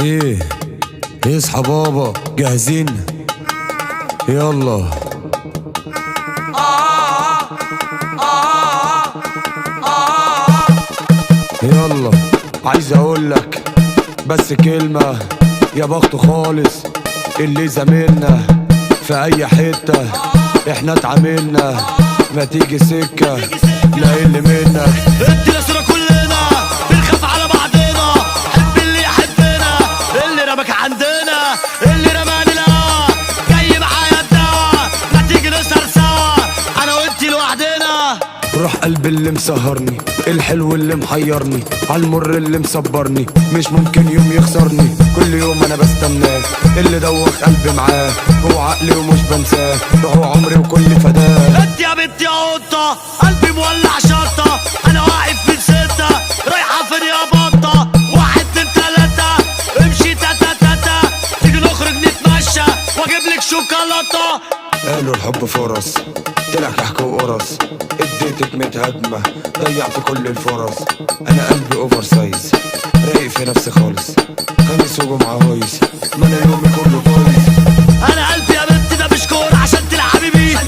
ايه اصحى بابا، جاهزين؟ يلا. يلا، عايز اقولك بس كلمة، يا بخت خالص اللي زميلنا في اي حتة احنا اتعاملنا، ما تيجي سكة لا اللي منك. ادي نصرة كلنا بنخاف على بعضنا، حب اللي يحبنا، اللي رمك عندنا، اللي رماني الهوا جاي معايا الدوا، ما تيجي نسهر سوا انا وانتي لوحدنا. روح قلبي اللي مسهرني، الحلو اللي محيرني، عالمر اللي مصبرني، مش ممكن يوم يخسرني، كل يوم انا بستناه، اللي دوخ قلبي معاه، هو عقلي ومش بنساه، هو عمري وكل فداه. انت يا بنتي يا قطة قلبي مولع شطة، انا واقف من ستة رايحة فين يا بطة، واحد اتنين تلاتة امشي تاتا تاتا، تيجي نخرج نتمشى واجيب لك شوكولاتة. قالوا الحب فرص، طلع كحك وقرص، اديتك متهاجمة ضيعت كل الفرص، انا قلبي اوفر سايز رايق في نفسي خالص، خميس وجمعة هايص، ما انا يومي كله بايظ. انا قلبي يا بنتي ده مش كورة عشان تلعبي بيه،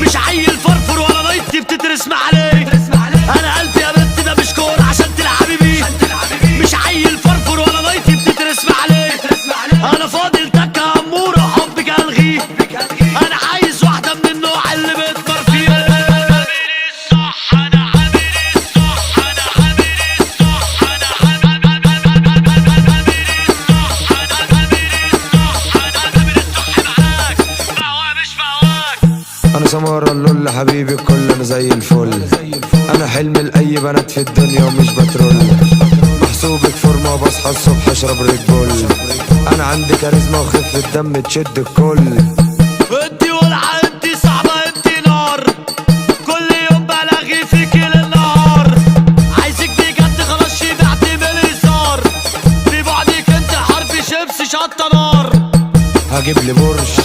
مش عيل فرفر ولا نايتي بتترسم عليه. انا قلبي يا بنتي ده مش كورة عشان تلعبي بيه، مش عيل فرفر ولا نايتي بتترسم عليه. انا فاضل تكة امورة حبك الغيه، انا عايز واحدة من النوع اللي بتمر فيه. انا سمارة اللول حبيبي الكل، انا زي الفل، انا حلمي لاي بنات في الدنيا ومش بترول، محسوبك فورمة وبصحى الصبح اشرب ريد بول، انا عندي كاريزما وخفة دم تشد الكل. انتي ولعة انتي صعبة انتي نار، كل يوم بلاغي فيكي للنهار، عايزك بجد خلاص شبعت من الهزار، في بعدك انت حرب شمس شطة نار. هجيب لي بورش،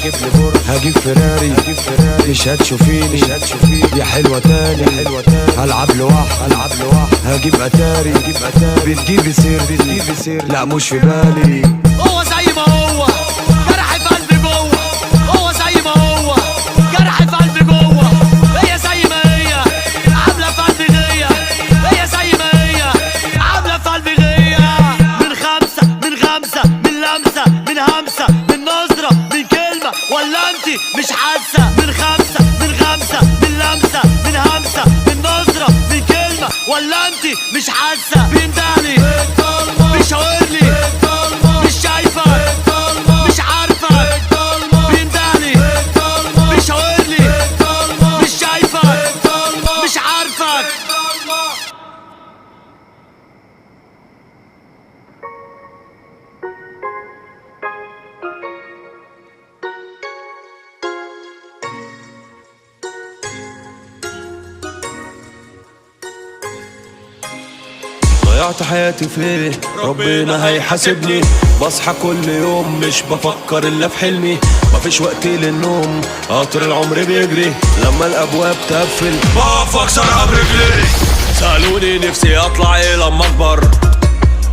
هجيب فيراري، مش هتشوفيني يا حلوة تاني، هلعب لوحدي، هجيب اتاري، بتجيبي سير لا مش في بالي. هو زي ما هو جرح في قلبي جوه، هو زي ما هو جرح في قلبي جوه، هي زي ما هي عاملة في قلبي غية، هي زي ما هي عاملة في قلبي غية. من خمسة من غمسة من لمسة من همسة من نظرة من كلمة ولا انتي مش حاسة. من خمسة من غمسة من لمسة من همسة من نظرة من كلمة ولا انتي مش حاسة. بيندهلي بيشاورلي مش شايفة مش عارفة، بيندهلي بيشاورلي مش شايفة مش عارفة. ضيعت حياتي فيه ربنا هيحاسبني، بصحى كل يوم مش بفكر الا في حلمي، مفيش وقت للنوم قطر العمر بيجري، لما الابواب تقفل بقف اكسرها برجلي. سألوني نفسي اطلع ايه لما اكبر،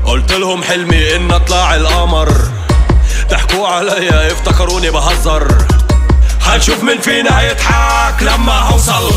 قلت لهم حلمي ان اطلع القمر، ضحكوا عليا افتكروني بهزر، هنشوف مين فينا هيضحك لما هوصل.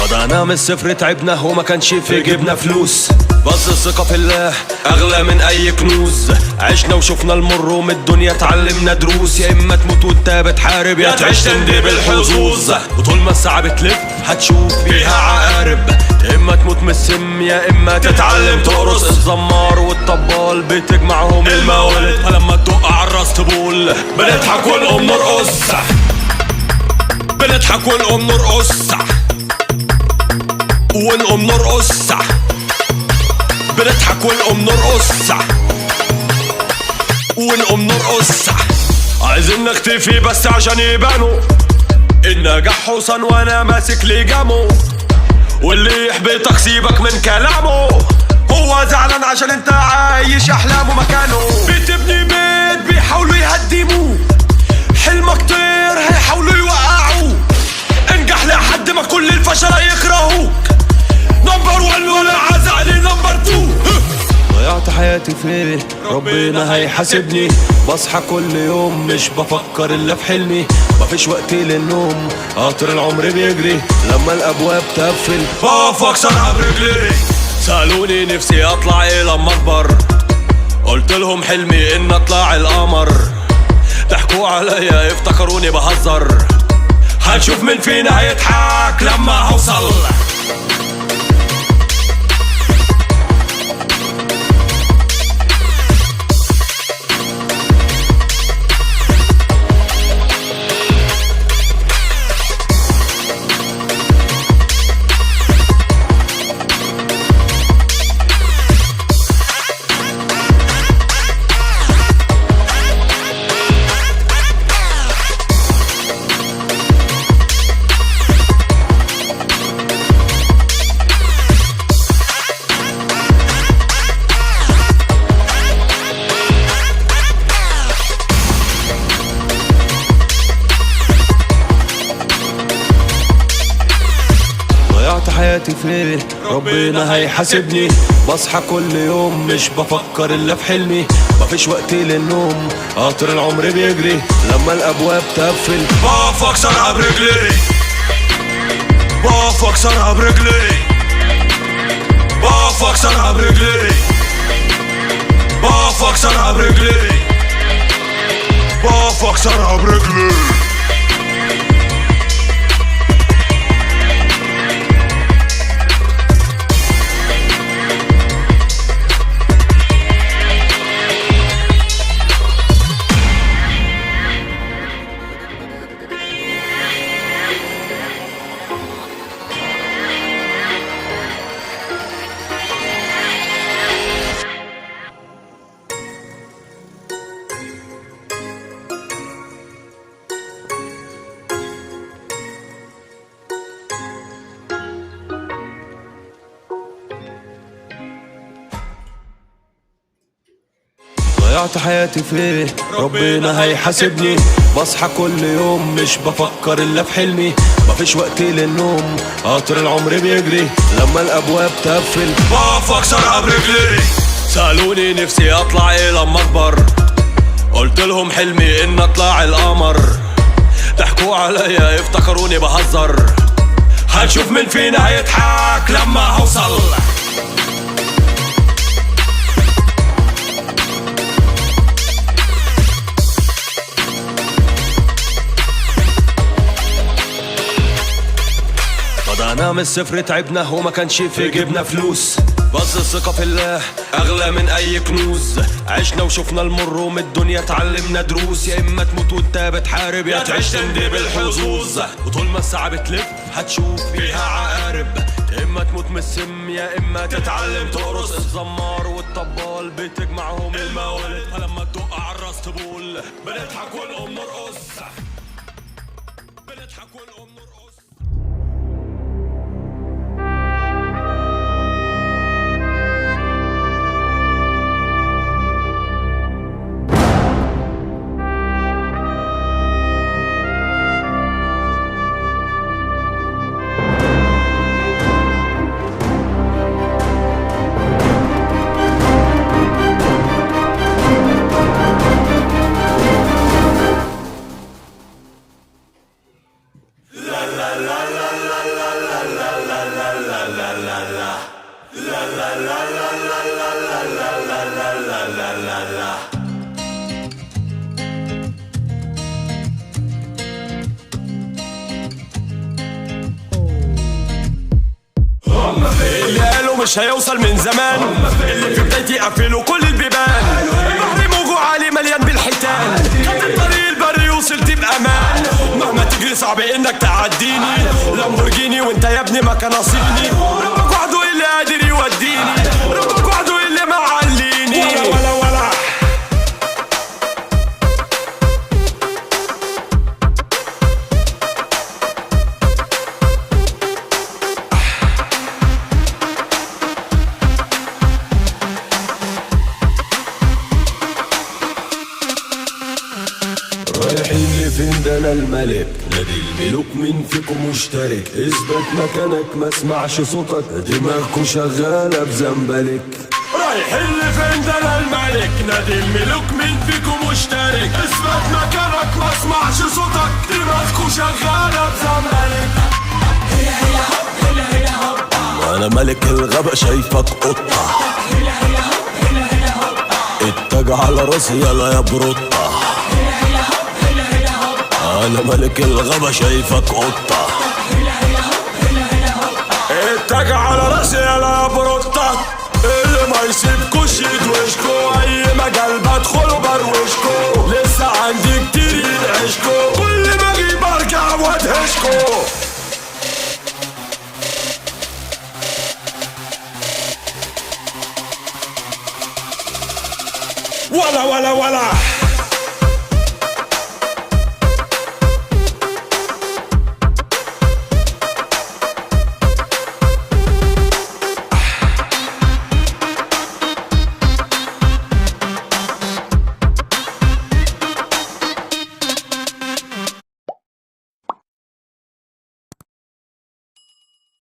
بدأنا من الصفر تعبنا وما كانش في جيبنا فلوس، بس الثقة في الله أغلى من أي كنوز، عشنا وشفنا المر ومن الدنيا اتعلمنا دروس، يا إما تموت وأنت بتحارب يا تعيش تندي بالحظوظ، وطول ما الساعة بتلف هتشوف فيها عقارب، يا إما تموت من السم يا إما تتعلم تقرص. الزمار والطبال بتجمعهم الموالد، فلما تدق عالراس تبول بنضحك ونقوم نرقص، بنضحك ونقوم نرقص ونقوم نرقص، بنضحك ونقوم نرقص ونقوم نرقص. عايزين نختفي بس عشان يبانوا، النجاح حصان وانا ماسك لجامه، واللي يحبطك سيبك من كلامه. هو زعلان عشان انت عايش احلامه مكانه. بتبني بيت بيحاولوا يهدموه، حلمك طير هيحاولوا يوقعوه. انجح لحد ما كل الفشل يكرهوك. نمبر 1 ولا عزعلي نمبر 2. ضيعت حياتي فيه ربنا هيحاسبني. بصحى كل يوم مش بفكر الا في حلمي. مفيش وقت للنوم قطر العمر بيجري. لما الابواب تقفل بقف اكسرها برجلي. سألوني نفسي اطلع ايه لما اكبر، قلت لهم حلمي ان اطلع القمر. ضحكوا عليا افتكروني بهزر، هنشوف مين فينا هيضحك لما هوصل. ضيعت حياتي فيه ربنا هيحاسبني. بصحى كل يوم مش بفكر الا في حلمي. مفيش وقت للنوم قطر العمر بيجري. لما الابواب تقفل بقف اكسرها برجلي. بقف اكسرها برجلي. بقف اكسرها برجلي. بقف اكسرها برجلي. بقف اكسرها برجلي. ضيعت حياتي فيه ربنا هيحاسبني. بصحى كل يوم مش بفكر الا في حلمي. مفيش وقت للنوم قطر العمر بيجري. لما الابواب تقفل بقف اكسرها برجلي. سألوني نفسي اطلع ايه لما اكبر، قلت لهم حلمي ان اطلع القمر. ضحكوا عليا افتكروني بهزر، هنشوف مين فينا هيضحك لما هوصل. بدأنا من الصفر تعبنا وما كانش في جيبنا فلوس. بس الثقة في الله أغلى من أي كنوز. عشنا وشفنا المر ومن الدنيا اتعلمنا دروس. يا إما تموت وأنت بتحارب يا تعيش تندي بالحظوظ. وطول ما الساعة بتلف هتشوف فيها عقارب. يا إما تموت من السم يا إما تتعلم تقرص. الزمار والطبال بتجمعهم الموالد. فلما تدق عالراس تبول بنضحك ونقوم نرقص. بنضحك ونقوم نرقص. اللي قالوا مش هيوصل من زمان، اللي في بدايتي قفلوا كل البيبان. البحر موجه عالي مليان بالحيتان، خدت الطريق البري وصلت بأمان. مهما تجري صعب انك تعديني، لامبورجيني وانت يا ابني ما كان ناصيني. ربك وحده اللي قادر يوديني، ربك وحده اللي معليني. ولا ولا الملك نادي الملوك مين فيكم مشترك اثبت مكانك ما اسمعش صوتك دماغكوا شغالة بزنبلك رايحين لفين ده انا الملك نادي الملوك مين فيكم مشترك اثبت مكانك ما اسمعش صوتك دماغكوا شغالة بزنبلك انا ملك الغابة شايفك قطة التاج على راسي يلا يا بروطة انا ملك الغابة شايفك قطة التاج على راسي يلا يا بروطة اللي ما يسيبكوش يدوشكو اي مجال بدخل بروشكو لسه عندي كتير يدعشكو كل ما اجيب ارجع وادهشكو ولا